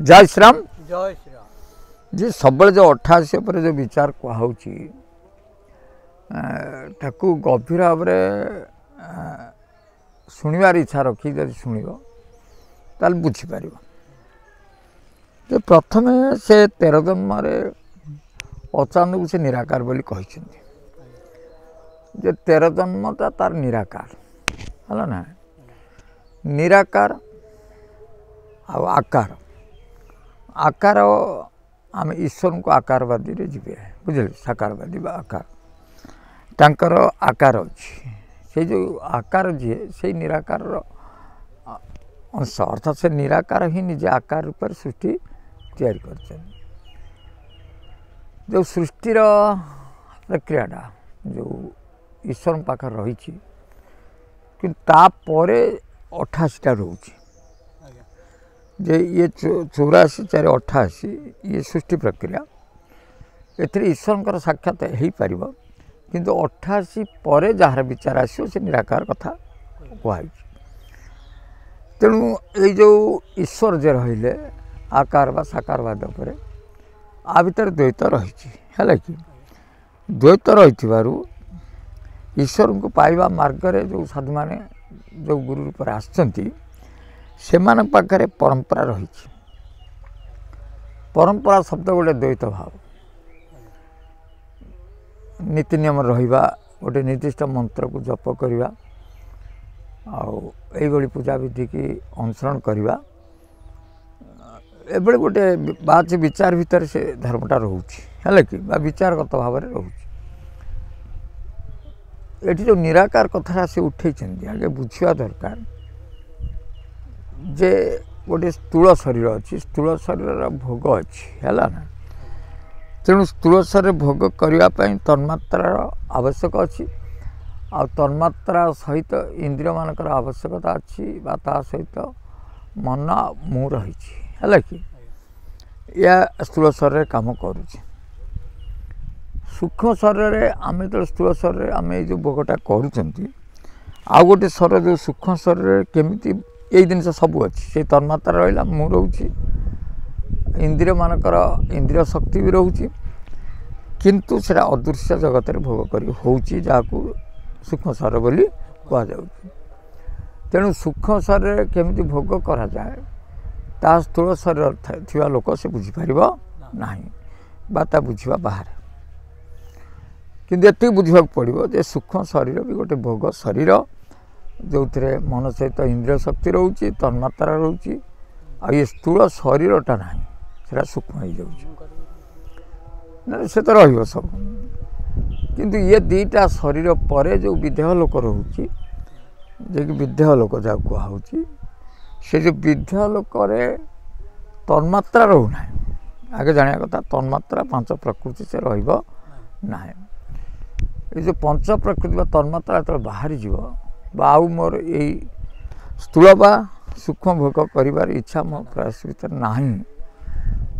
जय श्री राम। जय श्री राम जी सब जो 88 पर जो विचार कहुची ताकू गभीर भाव शुणवार इच्छा रखी जब शुण ताल बुझीपर प्रथम से 13 जन्म अचानक से निराकार बोली कहते 13 जन्मटा तार निराकार है ना। निराकार आकार आकार आम ईश्वर को आकारवादी रे जीवे बुझे साकारवादी आकार तांकर आकार अच्छी से जो आकार जी से निराकार अंश अर्थात से निराकार ही निजे आकार रूप सृष्टि तैयारी कर जो सृष्टिर प्रक्रियाटा जो ईश्वर पाखे रही कि तापर 88टा रोचे जे ये 84 4 88 ये सृष्टि प्रक्रिया एथिरे ईश्वर साक्षात हो पार किंतु 88 पर जार विचार आसो से निराकार कथा कहुई तेणु ये जो ईश्वर जे रहिले आकार बा साकारवाद पर आ भीतर द्वैत रही है कि द्वैत रही ईश्वर को पाइबा मार्ग जो साधु माने जो गुरु रूप आसचंती से पाखे परंपरा रही परंपरा शब्द गोटे द्वैत भाव नीति नियम रहिबा गोटे निर्दिष्ट मंत्र को जप करवा आई पूजा विधि की अनुसरण करवा एबे गोटे बात विचार भितर से धर्मटा रोचे है कि विचारगत भाव में रोचे ये जो निराकार कथा से उठे आगे बुझा दरकार जे गोटे स्थूल शरीर अच्छी स्थूल शरीर भोग अच्छी है ना। तेणु स्थूल शरीर भोग करने तन्मात्रार आवश्यक अच्छी आ तन्मात्रा सहित इंद्रिय मानकर आवश्यकता अच्छी ता सहित मन मु रही है कि या स्थूल शरीर काम करुचे सूक्ष्म शरीर आम जो स्थूल शरीर आम जो भोगटा करुँच आ गोटे शरीर जो सूक्ष्म शरीर केमिति यही जिनस सब अच्छी से तन्मात्रा रहा मु रोचे इंद्रिय मानकर इंद्रिय शक्ति भी रोचे किंतु से अदृश्य जगत में भोग कर सूक्ष्म शरीर बोली कहुँ तेणु सूक्ष्म शरीर केमिति भोग करा जाए ता स्थूल शरीर थिबा लोक से बुझीपार ना बुझा बाहर किंतु ये बुझा पड़ो जे सूक्ष्म शरीर भी गोटे भोग शरीर जो थे मन सहित इंद्रिय शक्ति रोचे तन्मात्रा रोचे आ ये स्थूल शरीरटा ना से सूक्ष्म हो जाए से तो रही सब किंतु ये दीटा शरीर पर जो विदेह लोक रोचे जे कि विदेह लोक जहाँ कहुची से जो विदेह लोक तन्मात्रा रोना आगे जाना कथा तन्मात्रा 5 प्रकृति से रहा ये जो 5 प्रकृति तन्मात्रा जो बाहरी जीव आउ मोर यही स्थूल बा सूक्ष्म भोग कर इच्छा मो प्रयास भर ना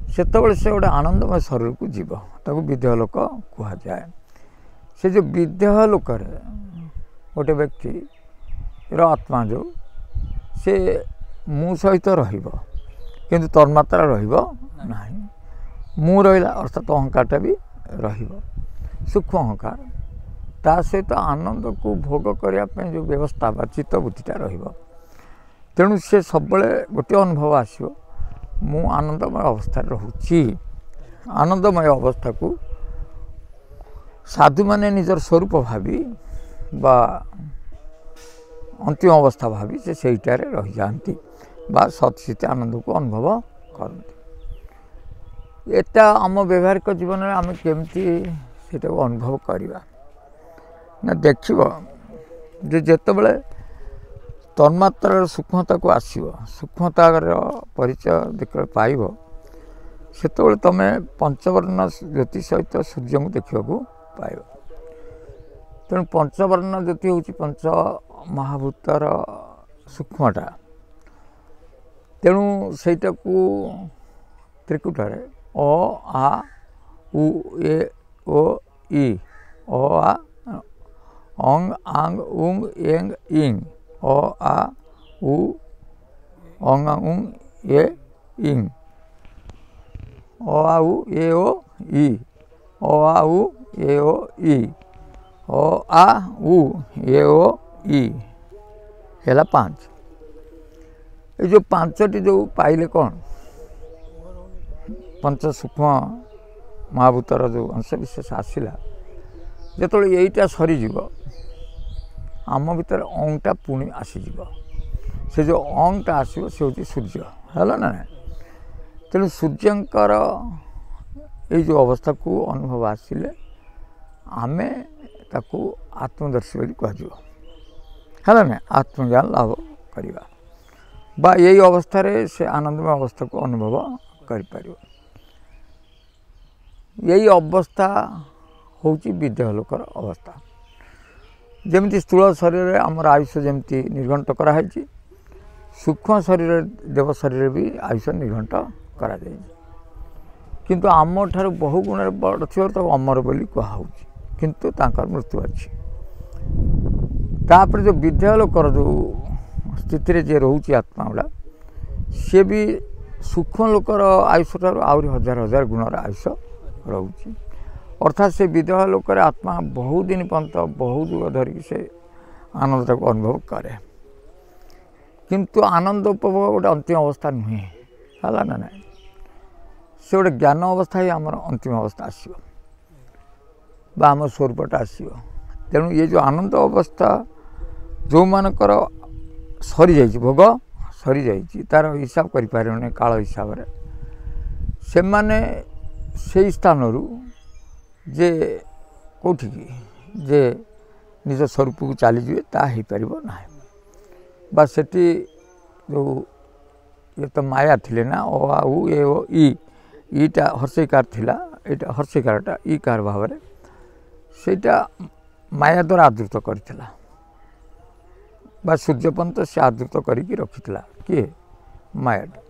से गोटे आनंदमय शरीर को जीव ताको विदेह लोक कह जाए से जो विदेह लोक गोटे व्यक्ति आत्मा जो से मु सहित किंतु तन्मात्रा ना मु रहा अर्थात अहंकारटा भी सूक्ष्म अहंकार ता सहित आनंद को भोग करने जो व्यवस्था बा चित्त बुद्धिटा तेणु से सब गोटे अनुभव आसो मु आनंदमय अवस्था रोची आनंदमय अवस्था को साधु माने निजर स्वरूप भावी बा अंतिम अवस्था भावी से सहीटार रही जाती बा सत्स्थित आनंद को अनुभव करते एटा आम व्यवहारिक जीवन में आम केमती से अनुभव करवा ना देखिए जो जितेबाला तन्मात्रार सूक्ष्मता को आसो सूक्ष्मतार परिचय देख पाइब से तुम पंचवर्ण ज्योति सहित सूर्य को देखा पाइब तेणु पंचवर्ण ज्योति हूँ पंच महाभूतर सूक्ष्मटा तेणु सेटा को त्रिकुटार अ आ उ ए ओ ई अ आ अंग आंग उंग एंग इंग अ आ उ अंग उंग ए इंग अ आ उ ए ओ इ अ आ उ ए ओ इ अ आ उ ए ओ इ है 5 ये जो 5टी जो पाइले कौन पंच सूक्ष्म महाभूतर जो अंश विशेष आसला जो यहीटा सरीज आम भर अंगटा पुणी आसीज से जो अंगटा आसो से हूँ सूर्य है ना तेणु सूर्यंकर ये जो अवस्था को अनुभव आसिले आमे ताकू आत्मदर्शी बोली कह ना आत्मज्ञान लाभ करवा बा यही अवस्था से आनंदमय अवस्था को अनुभव कर यही अवस्था हूँ विदेहलोकर अवस्था जमी स्थूल शरीर आमर आयुष जमी निर्घंट कराई सूक्ष्म शरीर देव शरीर भी आयुष निर्घंट करा किंतु आम ठार बहु गुण बड़ थी तो अमर बोली कहुँ किंतु तांकर मृत्यु अच्छी तापर जो विदेहलोकर जो स्थिति जे रोचे आत्मा गुड़ा सी भी सूक्ष्म लोकर आयुष ठार आहरी हजार हजार गुणर आयुष रोचे अर्थात से विदेह लोकर आत्मा बहु दिन पर्यंत बहु जुग धरिक से आनंद को अनुभव करे किंतु आनंद उपभोग गोटे अंतिम अवस्था नुहे है ना ना से गोटे ज्ञान अवस्था ही आम अंतिम अवस्था आसो आम स्वरूपटा आसो तेणु ये जो आनंद अवस्था जो मानकर सरी जाइए भोग सरी जाइए तार हिसाब करें काल हिसाब से माने से स्थान जे कौटी जे निज स्वरूप को चलीजे ताही पार ना बा सेठी जो ये तो माया थिले ना ओ आ उ ए ओ ईटा हर्षिकार थिला एटा हर्षिकारटा ईकार भाव में सेटा माया द्वारा आदृत करथिला बा सूर्यपंत से आदृत करिकी रखिथिला किए मायाटा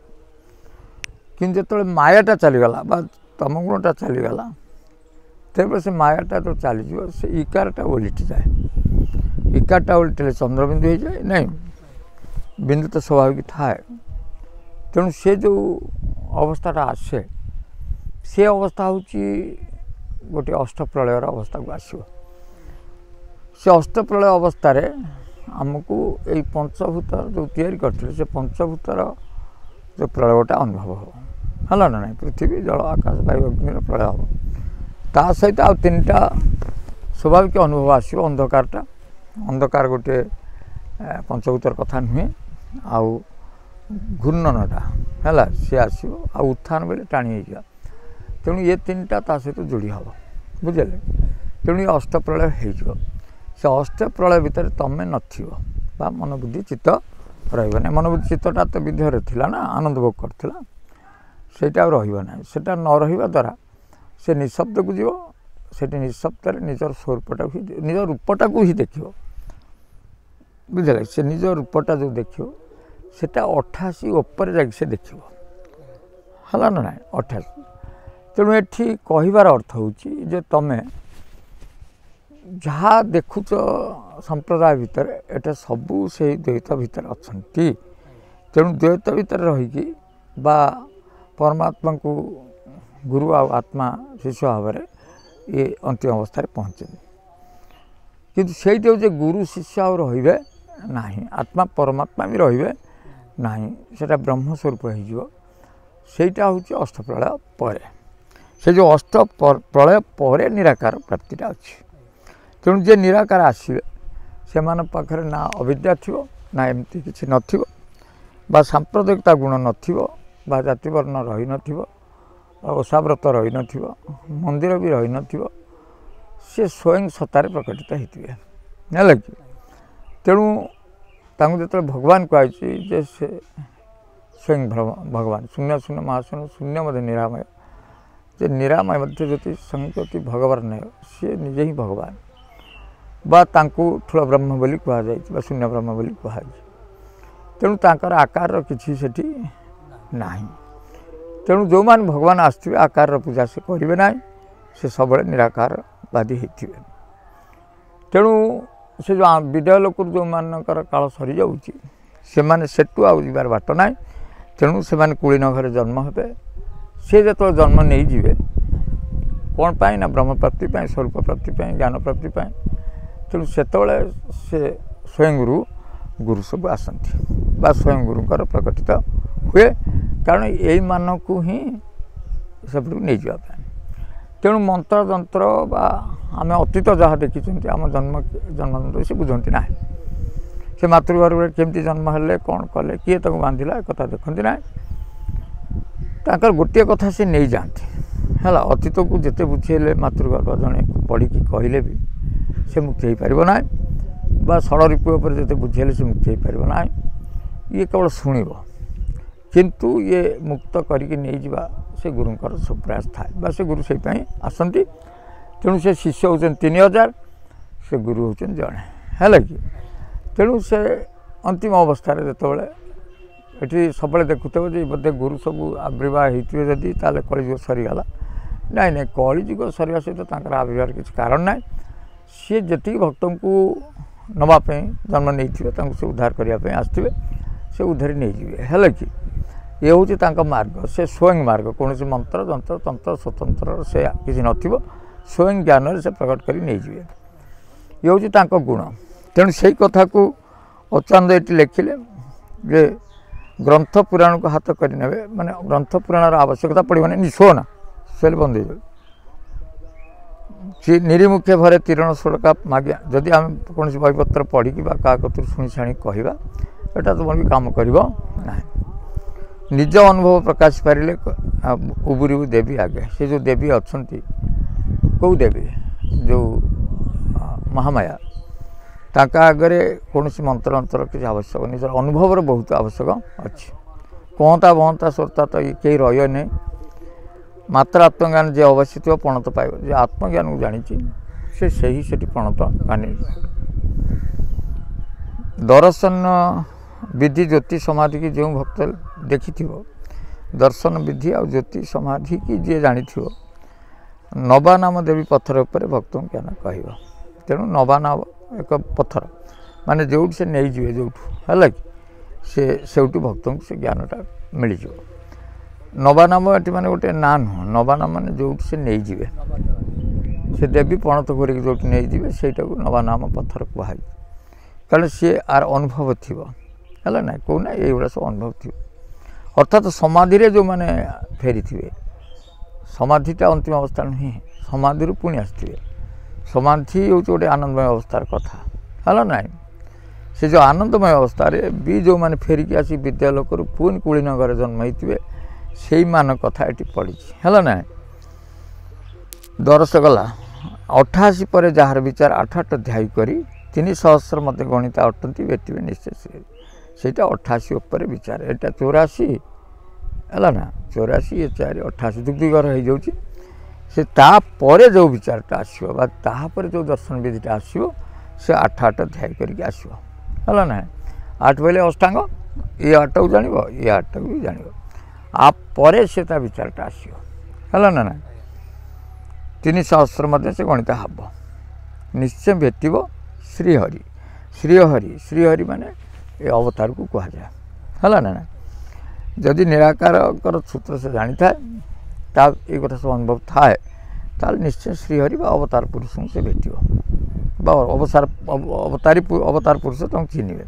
किंतु जो मायाटा चलीगला बा तमगुणटा चलीगला तेरे से मायाटा तो चलीज से इकारटा ओलटि जाए इकारटा ओलटिले चंद्रबिंदु हो जाए नहीं बिंदु तो स्वाभाविक थाए तेणु से जो अवस्थाटा आसे से अवस्था हूँ गोटे अष्टप्रलयर अवस्था को आसो से अष्टप्रलय अवस्था आमको यही पंचभूत जो तैयारी करते से पंचभूतर जो प्रलयटा अनुभव हो है ना ना पृथ्वी जल आकाश वायु अग्नि प्रलय हम ता सहित आ 3टा स्वाभाविक अनुभव आसो अंधकारटा अंधकार गोटे पंचभूतर कथा नुहे आउ घूर्णनटा है सी आसो आ उत्थान बेले टाणी जा तेणु ये 3टा ता सहित जोड़ी हम बुझे तेणु ये अष्टप्रलय हो से अष्टप्रलय भितर तमें ना मनोबुद्धि चित्त रहा मनोबुद्धि चित्तटा तो विदेह थिला ना आनंद भोग करथिला सेटा रहा सेटा न रहा द्वारा से निशब्द को जीव से निशब्द निजर स्वरूपटा निज रूपटा को ही देख बुझे से निज रूपटा जो देख सेटा 88 ऊपर जाके से देख है ना ना 88 तेणु ये कहबार अर्थ हूँ तुम जहाँ देखुच संप्रदाय भितर एटा सबू से द्वैत भितर अच्छी तेणु द्वैत भितर रहीकि बा परमात्मा को गुरु आत्मा शिष्य भाव में ये अंतिम अवस्था पहुँचे किंतु से गुरु शिष्य रे ना आत्मा परमात्मा भी रे ना सेटा ब्रह्मस्वरूप होटा हूँ अष्टप्रलय पर से जो अष्ट प्रलय पर निराकार प्राप्तिटा अच्छी तेणु जे निराकार आसवे से पाखे ना अविद्या थी ना एमती किसी ना सांप्रदायिकता गुण ना जातिवर्ण रही न ओषाव्रत रही न मंदिर भी रही न सी स्वयं सतार प्रकटित होते है कि तेणु जो भगवान कहे से स्वयं भगवान शून्य शून्य महाशून्य शून्य मध्य निरामय जे निरामय मध्य ज्योति संज्योति भगवान है सी निजे ही भगवान बा तांकु ठुला ब्रह्म बोली कहुई शून्य ब्रह्म बोली कहुई तेणु तांकर आकार किसी सेठी नाही तेणु जो मान भगवान आसथिबे आकार पूजा से करेंगे ना से सब निराकारवादी होते तेणु से जो विदेह लोक जो मानकर काल सरी जाऊँगी से माने सेटू आउ जीवार बाट ना तेणु से कुलीन घर जन्म हे ସେ ଯେତେବେଳେ ଜନ୍ମ ନେଇଯିବେ କ'ଣ ପାଇଁ ନା ବ୍ରହ୍ମପ୍ରାପ୍ତି ପାଇଁ, ସ୍ୱରୂପ ପ୍ରାପ୍ତି ପାଇଁ, ଜ୍ଞାନ ପ୍ରାପ୍ତି ପାଇଁ। ତେଣୁ ସେତେବେଳେ ସେ ସ୍ୱୟଂ ଗୁରୁ ସବୁ ଆସନ୍ତି ବା ସ୍ୱୟଂ ଗୁରୁଙ୍କର ପ୍ରକଟିତ ହୁଏ, କାରଣ ଏଇମାନଙ୍କୁ ହିଁ ସେପଟକୁ ନେଇଯିବା ପାଇଁ। ତେଣୁ ମନ୍ତ୍ର ଯନ୍ତ୍ର ବା ଆମେ ଅତୀତ ଯାହା ଦେଖିଛନ୍ତି ଆମ ଜନ୍ମ ସେ ବୁଝନ୍ତି ନାହିଁ। ସେ ମାତୃଗର୍ଭରେ କେମିତି ଜନ୍ମ ହେଲେ, କ'ଣ କଲେ, କିଏ ତାକୁ ବାନ୍ଧିଲା, ଏକଥା ଦେଖନ୍ତି ନାହିଁ। ତାଙ୍କର ଗୋଟିଏ କଥା ସେ ନେଇଯାଆନ୍ତି ହେଲା। ଅତୀତକୁ ଯେତେ ବୁଝେଇଲେ ମାତୃଗର୍ଭ ଜଣେ ପଢ଼ିକି କହିଲେ ବି ସେ ମୁକ୍ତି ହେଇପାରିବ ନାହିଁ, ବା ଷଡ଼ରିପୁ ଉପରେ ଯେତେ ବୁଝେଇଲେ ସେ ମୁକ୍ତି ହେଇପାରିବ ନାହିଁ। ଇଏ କେବଳ ଶୁଣିବ, କିନ୍ତୁ ଇଏ ମୁକ୍ତ କରିକି ନେଇଯିବା ସେ ଗୁରୁଙ୍କର ସବୁ ପ୍ରୟାସ ଥାଏ, ବା ସେ ଗୁରୁ ସେଇପାଇଁ ଆସନ୍ତି। ତେଣୁ ସେ ଶିଷ୍ୟ ହେଉଛନ୍ତି 3000, ସେ ଗୁରୁ ହେଉଛନ୍ତି ଜଣେ, ହେଲା କି। ତେଣୁ ସେ ଅନ୍ତିମ ଅବସ୍ଥାରେ ଯେତେବେଳେ ଏଠି ସବୁବେଳେ ଦେଖୁଥିବ ଯେ ବୋଧେ ଗୁରୁ ସବୁ ଆବିର୍ଭାବ ହେଇଥିବେ, ଯଦି ତାହେଲେ କଳିଯୁଗ ସରିଗଲା। ନାଇଁ ନାଇଁ, କଳିଯୁଗ ସରିବା ସହିତ ତାଙ୍କର ଆବିର୍ଭାବର କିଛି କାରଣ ନାହିଁ। ସିଏ ଯେତିକି ଭକ୍ତଙ୍କୁ ନେବା ପାଇଁ ଜନ୍ମ ନେଇଥିବେ, ତାଙ୍କୁ ସେ ଉଦ୍ଧାର କରିବା ପାଇଁ ଆସିଥିବେ, ସେ ଉଦ୍ଧାରି ନେଇଯିବେ, ହେଲା କି। ଇଏ ହେଉଛି ତାଙ୍କ ମାର୍ଗ, ସେ ସ୍ୱୟଂ ମାର୍ଗ। କୌଣସି ମନ୍ତ୍ର ଯନ୍ତ୍ର ତନ୍ତ୍ର ସ୍ୱତନ୍ତ୍ରର ସେ କିଛି ନଥିବ, ସ୍ୱୟଂ ଜ୍ଞାନରେ ସେ ପ୍ରକଟ କରି ନେଇଯିବେ। ଇଏ ହେଉଛି ତାଙ୍କ ଗୁଣ। ତେଣୁ ସେଇ କଥାକୁ ଅଚ୍ୟୁତାନନ୍ଦ ଏଠି ଲେଖିଲେ ଯେ ଗ୍ରନ୍ଥ ପୁରାଣକୁ ହାତ କରି ନେବେ, ମାନେ ଗ୍ରନ୍ଥ ପୁରାଣର ଆବଶ୍ୟକତା ପଡ଼ିବନି। ଶୁଅ ନା, ଶୋଇଲେ ବନ୍ଦ ହେଇଯାଉ। ନିରିମୁଖେ ଭରେ ତୀରଣ ଷୋଳକା ମାଗିଆ, ଯଦି ଆମେ କୌଣସି ବହିପତ୍ର ପଢ଼ିକି ବା କାହା କତରୁ ଶୁଣି ଛାଣିକି କହିବା, ଏଇଟା ତୁମର ବି କାମ କରିବ ନାହିଁ। ନିଜ ଅନୁଭବ ପ୍ରକାଶ ପାରିଲେ ଉବୁରିବୁ ଦେବୀ ଆଗେ। ସେ ଯେଉଁ ଦେବୀ ଅଛନ୍ତି, କେଉଁ ଦେବୀ, ଯେଉଁ ମହାମାୟା, ତାଙ୍କ ଆଗରେ କୌଣସି ମନ୍ତ୍ରତନ୍ତ୍ର କିଛି ଆବଶ୍ୟକ, ନିଜର ଅନୁଭବର ବହୁତ ଆବଶ୍ୟକ ଅଛି। କହନ୍ତା ବହନ୍ତା ସ୍ରୋତା ତ କେହି ରହିବ ନାହିଁ। ମାତ୍ର ଆତ୍ମଜ୍ଞାନ ଯିଏ ଅବସ୍ଥିତ ପଣତ ପାଇବ। ଯେ ଆତ୍ମଜ୍ଞାନକୁ ଜାଣିଛି ସେ ସେହି ସେଠି ପଣତ ମାନି। ଦର୍ଶନ ବିଧି ଜ୍ୟୋତି ସମାଧି କି ଯେଉଁ ଭକ୍ତ ଦେଖିଥିବ, ଦର୍ଶନ ବିଧି ଆଉ ଜ୍ୟୋତି ସମାଧି କି ଯିଏ ଜାଣିଥିବ, ନବା ନାମ ଦେବୀ ପଥର ଉପରେ ଭକ୍ତଙ୍କୁ ଜ୍ଞାନ କହିବ। ତେଣୁ ନବା ନାମ ଏକ ପଥର, ମାନେ ଯେଉଁଠି ସେ ନେଇଯିବେ, ଯେଉଁଠୁ ହେଲା କି ସେ ସେଇଠୁ ଭକ୍ତଙ୍କୁ ସେ ଜ୍ଞାନଟା ମିଳିଯିବ। ନବା ନାମ ଏଠି ମାନେ ଗୋଟେ ନାଁ ନୁହଁ, ନବା ନାମ ମାନେ ଯେଉଁଠି ସେ ନେଇଯିବେ, ସେ ଦେବୀ ପଣତ କରିକି ଯେଉଁଠି ନେଇଯିବେ ସେଇଟାକୁ ନବା ନାମ ପଥର କୁହାଯିବ। କାରଣ ସିଏ ଆର ଅନୁଭବ ଥିବ, ହେଲା ନା, କହୁନା ଏଇଭଳିଆ ସବୁ ଅନୁଭବ ଥିବ। ଅର୍ଥାତ୍ ସମାଧିରେ ଯେଉଁମାନେ ଫେରିଥିବେ, ସମାଧିଟା ଅନ୍ତିମ ଅବସ୍ଥା ନୁହେଁ, ସମାଧିରୁ ପୁଣି ଆସିଥିବେ। ସମାଧି ହେଉଛି ଗୋଟେ ଆନନ୍ଦମୟ ଅବସ୍ଥାର କଥା, ହେଲା ନାହିଁ। ସେ ଯେଉଁ ଆନନ୍ଦମୟ ଅବସ୍ଥାରେ ବି ଯେଉଁମାନେ ଫେରିକି ଆସି ବିଦ୍ୟା ଲୋକରୁ ପୁଣି କୁଳିନଗରରେ ଜନ୍ମ ହେଇଥିବେ, ସେଇମାନଙ୍କ କଥା ଏଠି ପଡ଼ିଛି, ହେଲା ନାହିଁ। ଦରସ ଗଲା 88 ପରେ ଯାହାର ବିଚାର 8 ଧ୍ୟାୟୀ କରି 300 ମଧ୍ୟ ଗଣିତା ଅଟନ୍ତି ବ୍ୟକ୍ତିବେ ନିଶ୍ଚୟ। ସେଇଟା 88 ଉପରେ ବିଚାର। ଏଇଟା 84 ହେଲା ନା, 84 ଏ 4 88 ଦୁଗ୍ଧିଘର ହେଇଯାଉଛି। ସେ ତାପରେ ଯେଉଁ ବିଚାରଟା ଆସିବ ବା ତାପରେ ଯେଉଁ ଦର୍ଶନ ବିଧିଟା ଆସିବ, ସେ 8 ଧ୍ୟାୟୀ କରିକି ଆସିବ, ହେଲା ନା। 8 ବୋଇଲେ ଅଷ୍ଟାଙ୍ଗ, ଏ 8କୁ ଜାଣିବ, ଏ 8କୁ ବି ଜାଣିବ। ଆ ପରେ ସେ ତା ବିଚାରଟା ଆସିବ, ହେଲା ନା। 300 ମଧ୍ୟ ସେ ଗଣିତ ହେବ। ନିଶ୍ଚୟ ଭେଟିବ ଶ୍ରୀହରି। ଶ୍ରୀହରି ମାନେ ଏ ଅବତାରକୁ କୁହାଯାଏ, ହେଲା ନା। ଯଦି ନିରାକାରଙ୍କର ସୂତ୍ର ସେ ଜାଣିଥାଏ, ତା ଏଇ କଥା ସବୁ ଅନୁଭବ ଥାଏ, ତାହେଲେ ନିଶ୍ଚୟ ଶ୍ରୀହରି ବା ଅବତାର ପୁରୁଷଙ୍କୁ ସେ ଭେଟିବ, ବା ଅବତାର ପୁରୁଷ ତାଙ୍କୁ ଚିହ୍ନିବେ।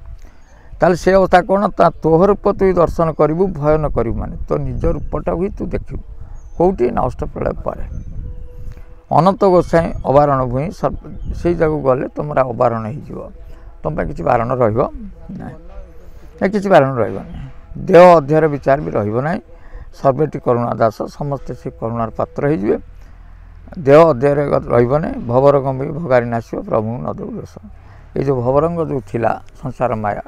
ତାହେଲେ ସେ ଅବସ୍ଥା କ'ଣ, ତୋହ ରୂପ ତୁ ଦର୍ଶନ କରିବୁ, ଭୟ ନ କରିବୁ। ମାନେ ତୋ ନିଜ ରୂପଟାକୁ ହିଁ ତୁ ଦେଖିବୁ। କେଉଁଠି ନା ଅଷ୍ଟପ୍ରଳୟ ପରେ। ଅନନ୍ତ ଗୋସାଇଁ ଅବାରଣ ଭୂଇଁ, ସେଇ ଜାଗାକୁ ଗଲେ ତୁମର ଅବାରଣ ହେଇଯିବ, ତୁମ ପାଇଁ କିଛି ବାରଣ ରହିବ ନାହିଁ, କିଛି ବାରଣ ରହିବ ନାହିଁ। ଦେହ ଅଧ୍ୟାୟର ବିଚାର ବି ରହିବ ନାହିଁ। ସର୍ବେଟି କରୁଣା ଦାସ, ସମସ୍ତେ ସେ କରୁଣାର ପାତ୍ର ହେଇଯିବେ। ଦେହ ଅଧ୍ୟାୟରେ ରହିବ ନାହିଁ। ଭବରଙ୍ଗ ବି ଭଗାରି ନାସିବ, ପ୍ରଭୁଙ୍କୁ ନ ଦେବୁ ଦୋଷ। ଏଇ ଯେଉଁ ଭବରଙ୍ଗ ଯେଉଁ ଥିଲା ସଂସାର ମାୟା,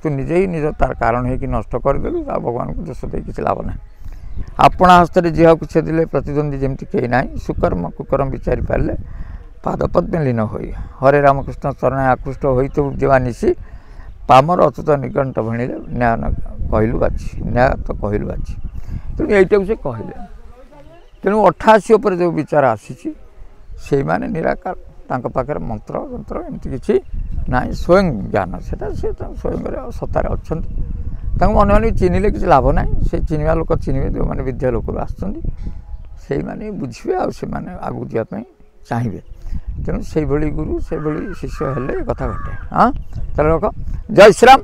ତୁ ନିଜେ ହିଁ ନିଜ ତାର କାରଣ ହେଇକି ନଷ୍ଟ କରିଦେଲୁ, ଆଉ ଭଗବାନଙ୍କୁ ଦୋଷ ଦେଇ କିଛି ଲାଭ ନାହିଁ। ଆପଣା ହସ୍ତରେ ଯିହାକୁ ଛେଦିଲେ ପ୍ରତିଦ୍ୱନ୍ଦ୍ୱୀ ଯେମିତି କେହି ନାହିଁ। ସୁକର୍ମ କୁକର୍ମ ବିଚାରି ପାରିଲେ ପାଦପଦ୍ମେ ଲୀନ ହୋଇ। ହରେ ରାମକୃଷ୍ଣ ଚରଣେ ଆକୃଷ୍ଟ ହୋଇ ତୁ ଦେବା ନିଶି, ପାମର ଅଚ୍ୟୁତ ନିକଣ୍ଠ ଭଣିଲେ ନ୍ୟାୟ କହିଲୁ ବାଛି, ନ୍ୟାୟ ତ କହିଲୁ ବାଛି। ତେଣୁ ଏଇଟାକୁ ସେ କହିଲେ। ତେଣୁ 88 ଉପରେ ଯେଉଁ ବିଚାର ଆସିଛି, ସେଇମାନେ ନିରାକାର, ତାଙ୍କ ପାଖରେ ମନ୍ତ୍ର ଯନ୍ତ୍ର ଏମିତି କିଛି ନାହିଁ। ସ୍ୱୟଂ ଜ୍ଞାନ, ସେଟା ସେ ସ୍ୱୟଂରେ ସତ୍ତାରେ ଅଛନ୍ତି। ତାଙ୍କୁ ମନେ ମନେ ଚିହ୍ନିଲେ କିଛି ଲାଭ ନାହିଁ। ସେ ଚିହ୍ନିବା ଲୋକ ଚିହ୍ନିବେ, ଯେଉଁମାନେ ବିଦ୍ୟା ଲୋକରୁ ଆସୁଛନ୍ତି ସେଇମାନେ ବୁଝିବେ, ଆଉ ସେମାନେ ଆଗକୁ ଯିବା ପାଇଁ ଚାହିଁବେ। ତେଣୁ ସେଇଭଳି ଗୁରୁ ସେଇଭଳି ଶିଷ୍ୟ ହେଲେ କଥା ଘଟେ। ହଁ, ତାହେଲେ ରଖ। ଜୟ ଶ୍ରୀରାମ।